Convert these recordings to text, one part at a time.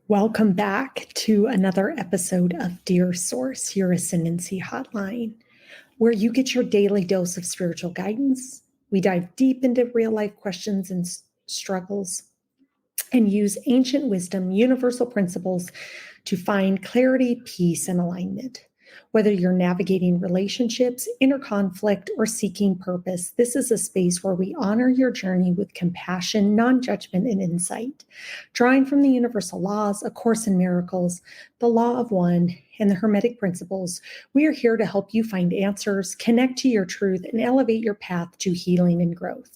Welcome back to another episode of Dear Source, your Ascendancy Hotline, where you get your daily dose of spiritual guidance. We dive deep into real life questions and struggles and use ancient wisdom, universal principles to find clarity, peace, and alignment. Whether you're navigating relationships, inner conflict, or seeking purpose, this is a space where we honor your journey with compassion, non-judgment, and insight. Drawing from the universal laws, A Course in Miracles, the Law of One, and the Hermetic Principles, we are here to help you find answers, connect to your truth, and elevate your path to healing and growth.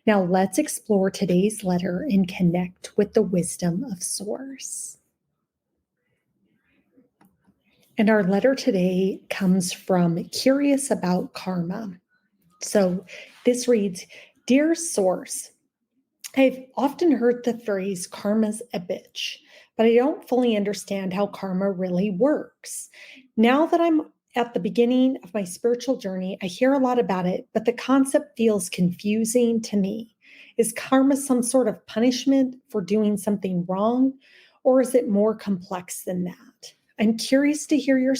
Now let's explore today's letter and connect with the wisdom of Source. And our letter today comes from Curious About Karma. So this reads, Dear Source, I've often heard the phrase karma's a bitch, but I don't fully understand how karma really works. Now that I'm at the beginning of my spiritual journey, I hear a lot about it, but the concept feels confusing to me. Is karma some sort of punishment for doing something wrong, or is it more complex than that? I'm curious to hear your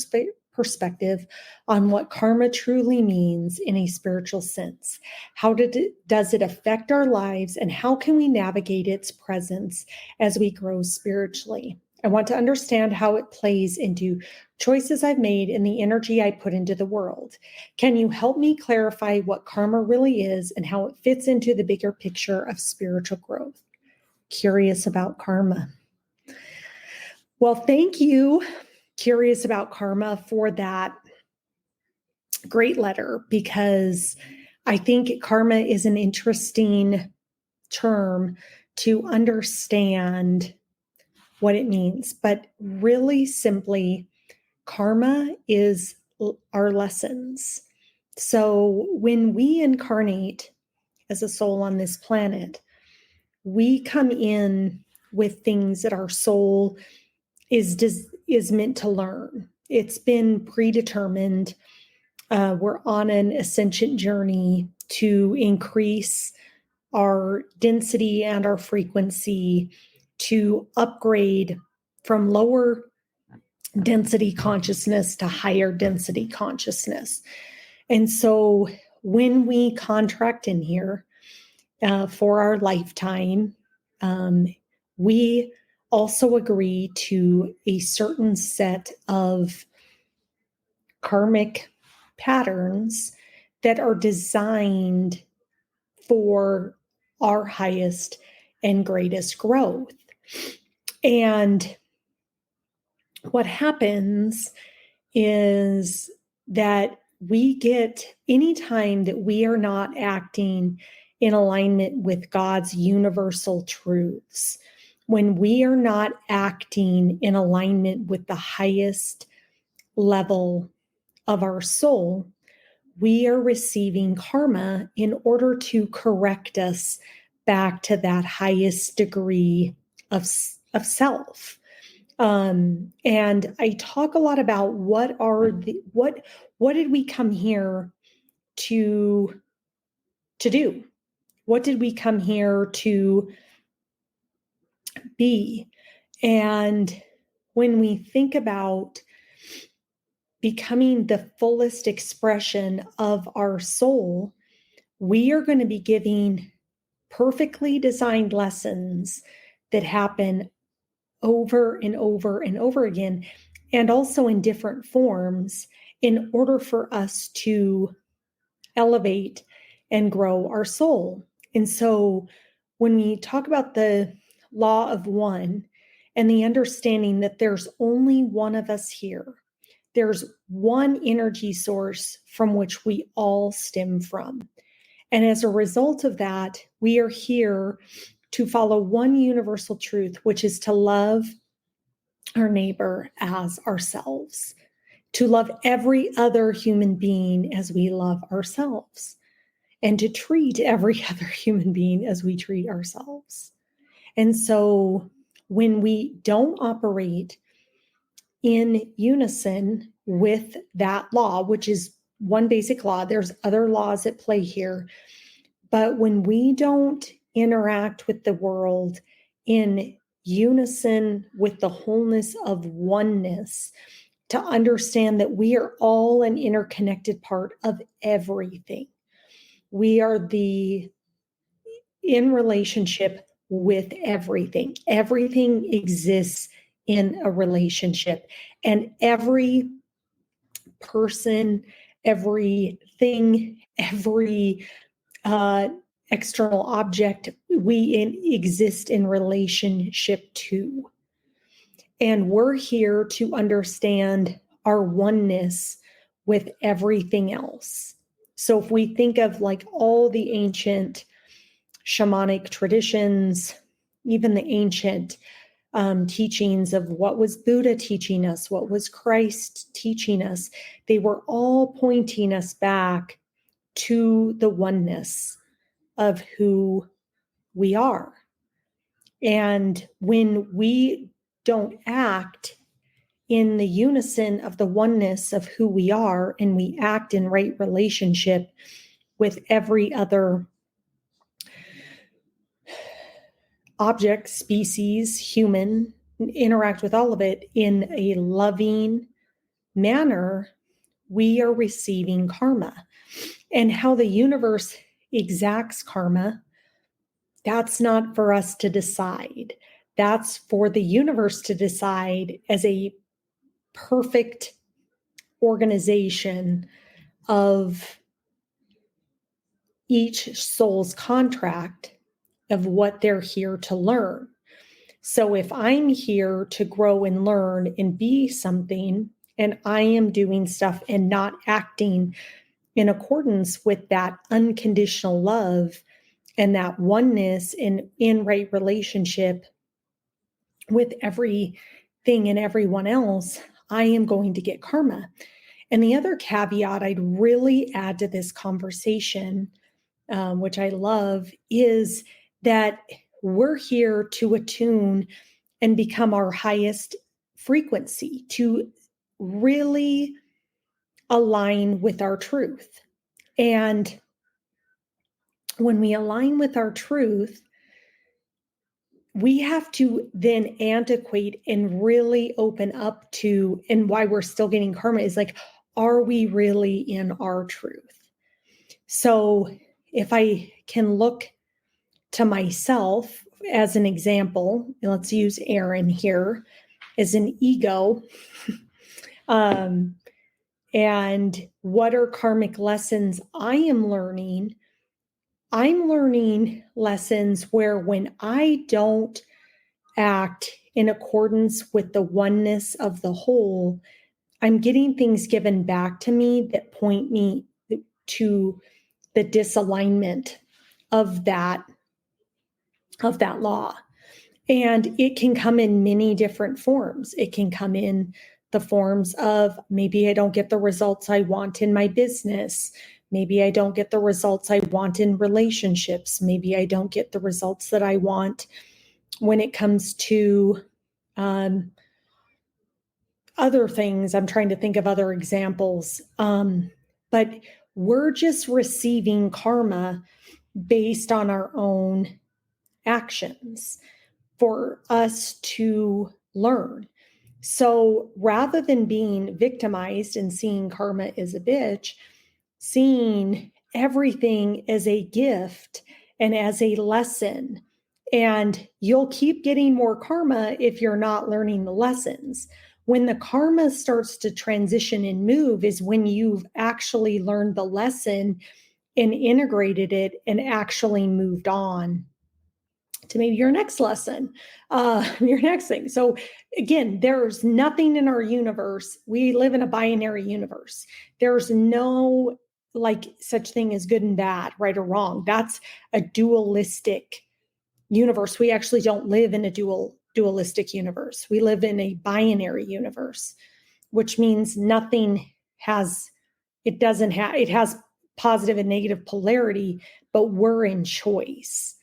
perspective on what karma truly means in a spiritual sense. How does it affect our lives, and how can we navigate its presence as we grow spiritually? I want to understand how it plays into choices I've made and the energy I put into the world. Can you help me clarify what karma really is and how it fits into the bigger picture of spiritual growth? Curious about karma. Well, thank you, Curious About Karma, for that great letter, because I think karma is an interesting term to understand what it means. But really simply, karma is our lessons. So when we incarnate as a soul on this planet, we come in with things that our soul is meant to learn. It's been predetermined. We're on an ascension journey to increase our density and our frequency, to upgrade from lower density consciousness to higher density consciousness. And so when we contract in here for our lifetime, we also agree to a certain set of karmic patterns that are designed for our highest and greatest growth. And what happens is that we get, anytime that we are not acting in alignment with God's universal truths, when we are not acting in alignment with the highest level of our soul, we are receiving karma in order to correct us back to that highest degree of self. And I talk a lot about what did we come here to do? What did we come here to be? And when we think about becoming the fullest expression of our soul, we are going to be giving perfectly designed lessons that happen over and over and over again, and also in different forms, in order for us to elevate and grow our soul. And so when we talk about the law of one and the understanding that there's only one of us here, there's one energy source from which we all stem from. And as a result of that, we are here to follow one universal truth, which is to love our neighbor as ourselves, to love every other human being as we love ourselves, and to treat every other human being as we treat ourselves. And so when we don't operate in unison with that law, which is one basic law, there's other laws at play here, but when we don't interact with the world in unison with the wholeness of oneness, to understand that we are all an interconnected part of everything. We are in relationship with everything. Everything exists in a relationship, and every person, everything, every uh, external object exist in relationship to. And we're here to understand our oneness with everything else. So if we think of like all the ancient shamanic traditions, even the ancient teachings of what was Buddha teaching us, what was Christ teaching us, they were all pointing us back to the oneness of who we are. And when we don't act in the unison of the oneness of who we are, and we act in right relationship with every other object, species, human, interact with all of it in a loving manner, we are receiving karma. And how the universe exacts karma, that's not for us to decide. That's for the universe to decide as a perfect organization of each soul's contract of what they're here to learn. So if I'm here to grow and learn and be something, and I am doing stuff and not acting in accordance with that unconditional love and that oneness and in right relationship with everything and everyone else, I am going to get karma. And the other caveat I'd really add to this conversation, which I love, is that we're here to attune and become our highest frequency, to really align with our truth. And when we align with our truth, we have to then antiquate and really open up to, and why we're still getting karma is like, are we really in our truth? So if I can look to myself as an example, let's use Aaron here as an ego. And what are karmic lessons I am learning? I'm learning lessons where when I don't act in accordance with the oneness of the whole, I'm getting things given back to me that point me to the disalignment of that law. And it can come in many different forms. It can come in the forms of maybe I don't get the results I want in my business. Maybe I don't get the results I want in relationships. Maybe I don't get the results that I want when it comes to other things. I'm trying to think of other examples. But we're just receiving karma based on our own actions for us to learn. So rather than being victimized and seeing karma as a bitch, seeing everything as a gift and as a lesson. And you'll keep getting more karma if you're not learning the lessons. When the karma starts to transition and move is when you've actually learned the lesson and integrated it and actually moved on to maybe your next lesson, your next thing. So again, there's nothing in our universe. We live in a binary universe. There's no like such thing as good and bad, right or wrong. That's a dualistic universe. We actually don't live in a dualistic universe. We live in a binary universe, which means nothing has, it has positive and negative polarity, but we're in choice.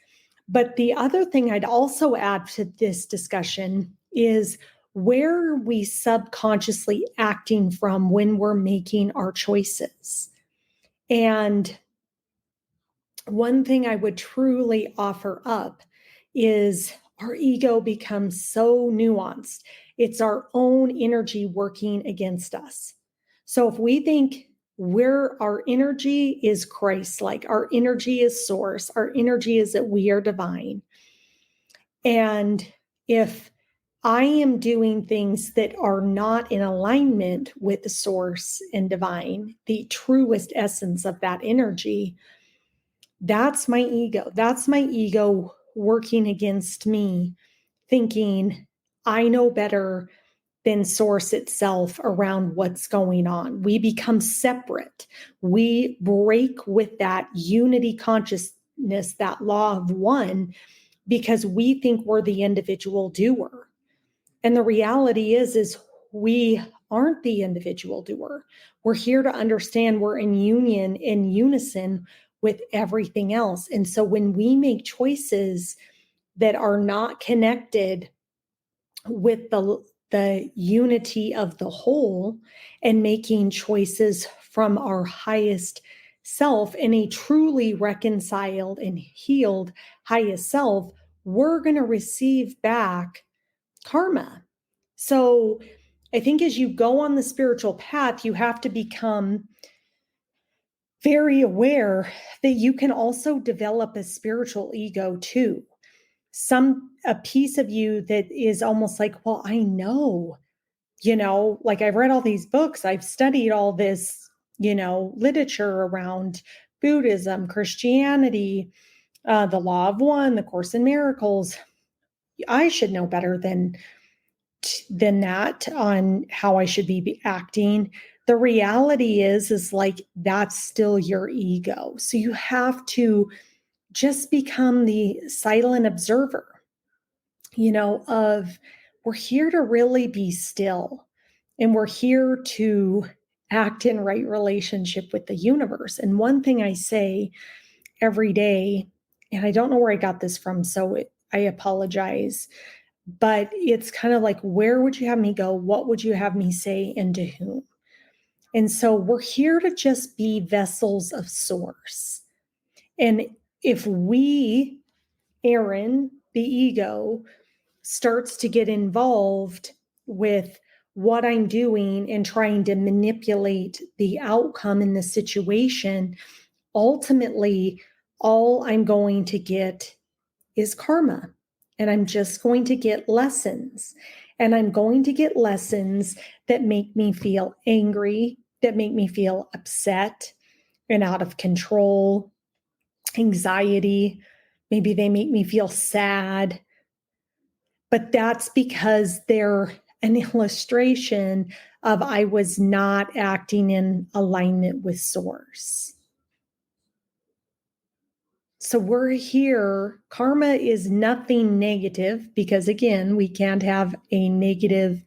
But the other thing I'd also add to this discussion is where are we subconsciously acting from when we're making our choices? And one thing I would truly offer up is our ego becomes so nuanced. It's our own energy working against us. So if we think our energy is Christ, like our energy is source, our energy is that we are divine. And if I am doing things that are not in alignment with the source and divine, the truest essence of that energy, that's my ego. That's my ego working against me, thinking I know better than source itself around what's going on. We become separate. We break with that unity consciousness, that law of one, because we think we're the individual doer. And the reality is we aren't the individual doer. We're here to understand we're in union, in unison with everything else. And so when we make choices that are not connected with the unity of the whole and making choices from our highest self in a truly reconciled and healed highest self, we're going to receive back karma. So I think as you go on the spiritual path, you have to become very aware that you can also develop a spiritual ego too. A piece of you that is almost like, well, I know, like I've read all these books, I've studied all this, literature around Buddhism, Christianity, the Law of One, the Course in Miracles. I should know better than that on how I should be acting. The reality is like that's still your ego. So you have to just become the silent observer, of we're here to really be still, and we're here to act in right relationship with the universe. And one thing I say every day, and I don't know where I got this from, so I apologize, but it's kind of like, where would you have me go? What would you have me say, and to whom? And so we're here to just be vessels of source. And if we, Aaron, the ego, starts to get involved with what I'm doing and trying to manipulate the outcome in the situation, ultimately, all I'm going to get is karma. And I'm just going to get lessons. And I'm going to get lessons that make me feel angry, that make me feel upset and out of control, anxiety. Maybe they make me feel sad. But that's because they're an illustration of I was not acting in alignment with source. So we're here. Karma is nothing negative because, again, we can't have a negative.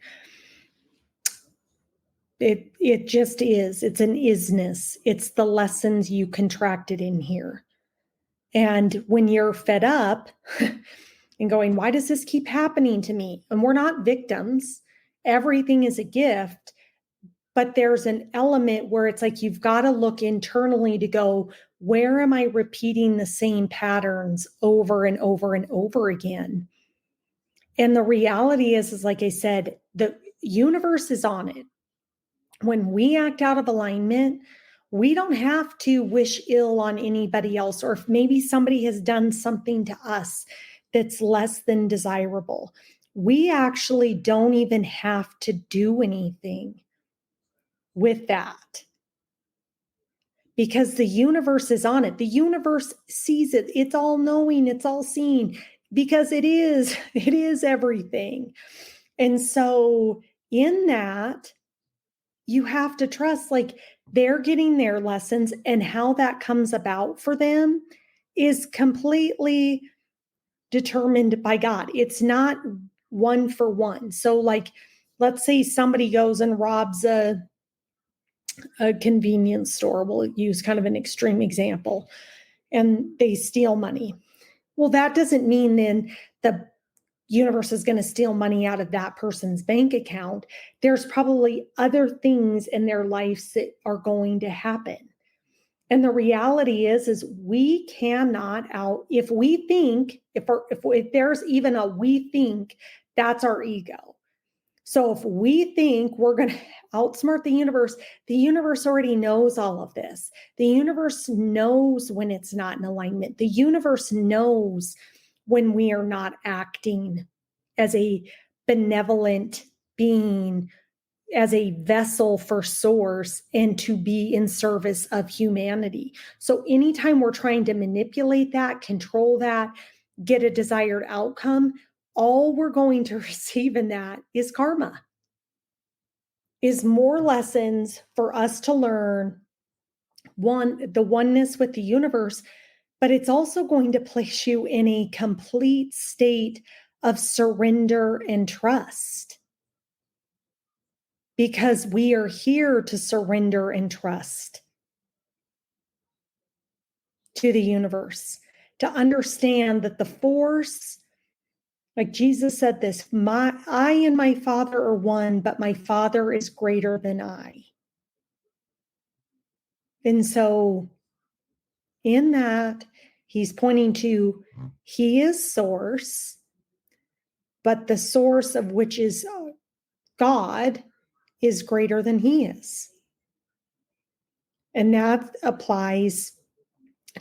It just is. It's an isness. It's the lessons you contracted in here. And when you're fed up and going, why does this keep happening to me? And we're not victims. Everything is a gift. But there's an element where it's like you've got to look internally to go, where am I repeating the same patterns over and over and over again? And the reality is like I said, the universe is on it. When we act out of alignment, we don't have to wish ill on anybody else, or if maybe somebody has done something to us that's less than desirable. We actually don't even have to do anything with that because the universe is on it. The universe sees it. It's all knowing, it's all seeing, because it is everything. And so in that, you have to trust, like, they're getting their lessons, and how that comes about for them is completely determined by God. It's not one for one. So like, let's say somebody goes and robs a convenience store. We'll use kind of an extreme example, and they steal money. Well, that doesn't mean then the universe is going to steal money out of that person's bank account. There's probably other things in their lives that are going to happen. And the reality is we cannot if we think, if there's even a we think, that's our ego. So if we think we're going to outsmart the universe already knows all of this. The universe knows when it's not in alignment. The universe knows when we are not acting as a benevolent being, as a vessel for source, and to be in service of humanity. So anytime we're trying to manipulate that, control that, get a desired outcome, all we're going to receive in that is karma, is more lessons for us to learn, the oneness with the universe, but it's also going to place you in a complete state of surrender and trust, because we are here to surrender and trust to the universe, to understand that the force, like Jesus said this, I and my Father are one, but my Father is greater than I. And so in that, he's pointing to, he is source, but the source of which is God is greater than he is. And that applies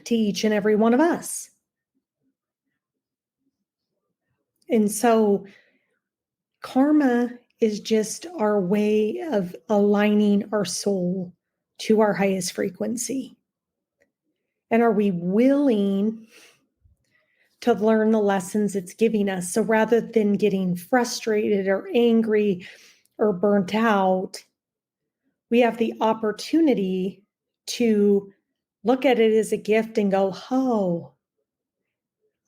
to each and every one of us. And so karma is just our way of aligning our soul to our highest frequency. And are we willing to learn the lessons it's giving us? So rather than getting frustrated or angry or burnt out, we have the opportunity to look at it as a gift and go, oh,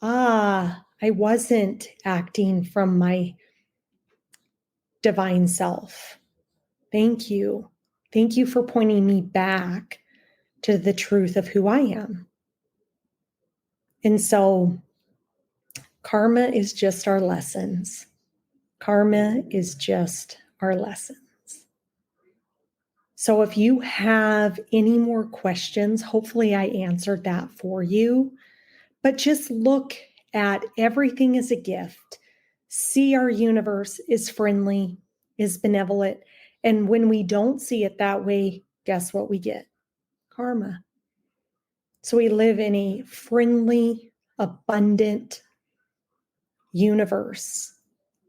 I wasn't acting from my divine self. Thank you. Thank you for pointing me back to the truth of who I am. And so karma is just our lessons. Karma is just our lessons. So if you have any more questions, hopefully I answered that for you. But just look at everything as a gift. See our universe is friendly, is benevolent. And when we don't see it that way, guess what we get? Karma. So we live in a friendly, abundant universe.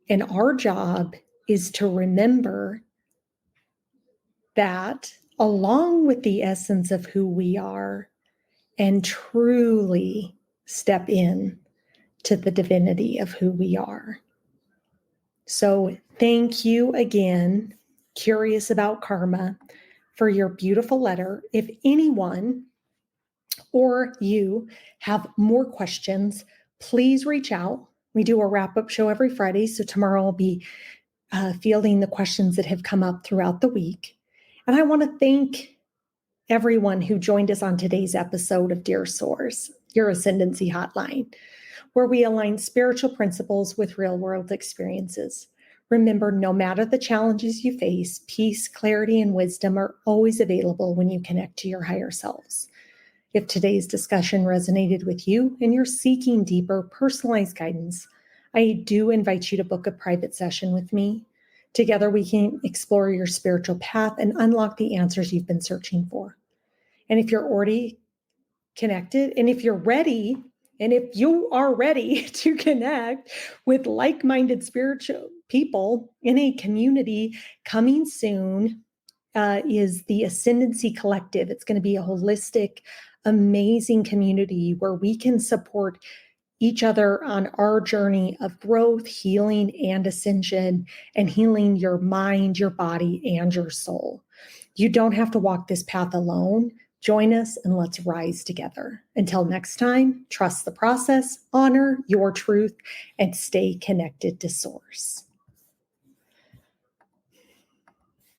And our job is to remember that along with the essence of who we are, and truly step in to the divinity of who we are. So thank you again, Curious About Karma, for your beautiful letter. If anyone or you have more questions, please reach out. We do a wrap-up show every Friday, so tomorrow I'll be fielding the questions that have come up throughout the week. And I want to thank everyone who joined us on today's episode of Dear Source, your Ascendancy Hotline, where we align spiritual principles with real-world experiences. Remember, no matter the challenges you face, peace, clarity, and wisdom are always available when you connect to your higher selves. If today's discussion resonated with you and you're seeking deeper, personalized guidance, I do invite you to book a private session with me. Together, we can explore your spiritual path and unlock the answers you've been searching for. And if you're already connected, and if you're ready, and if you are ready to connect with like-minded spiritual people in a community, coming soon is the Ascendancy Collective. It's going to be a holistic, amazing community where we can support each other on our journey of growth, healing, and ascension, and healing your mind, your body, and your soul. You don't have to walk this path alone. Join us and let's rise together. Until next time, trust the process, honor your truth, and stay connected to Source.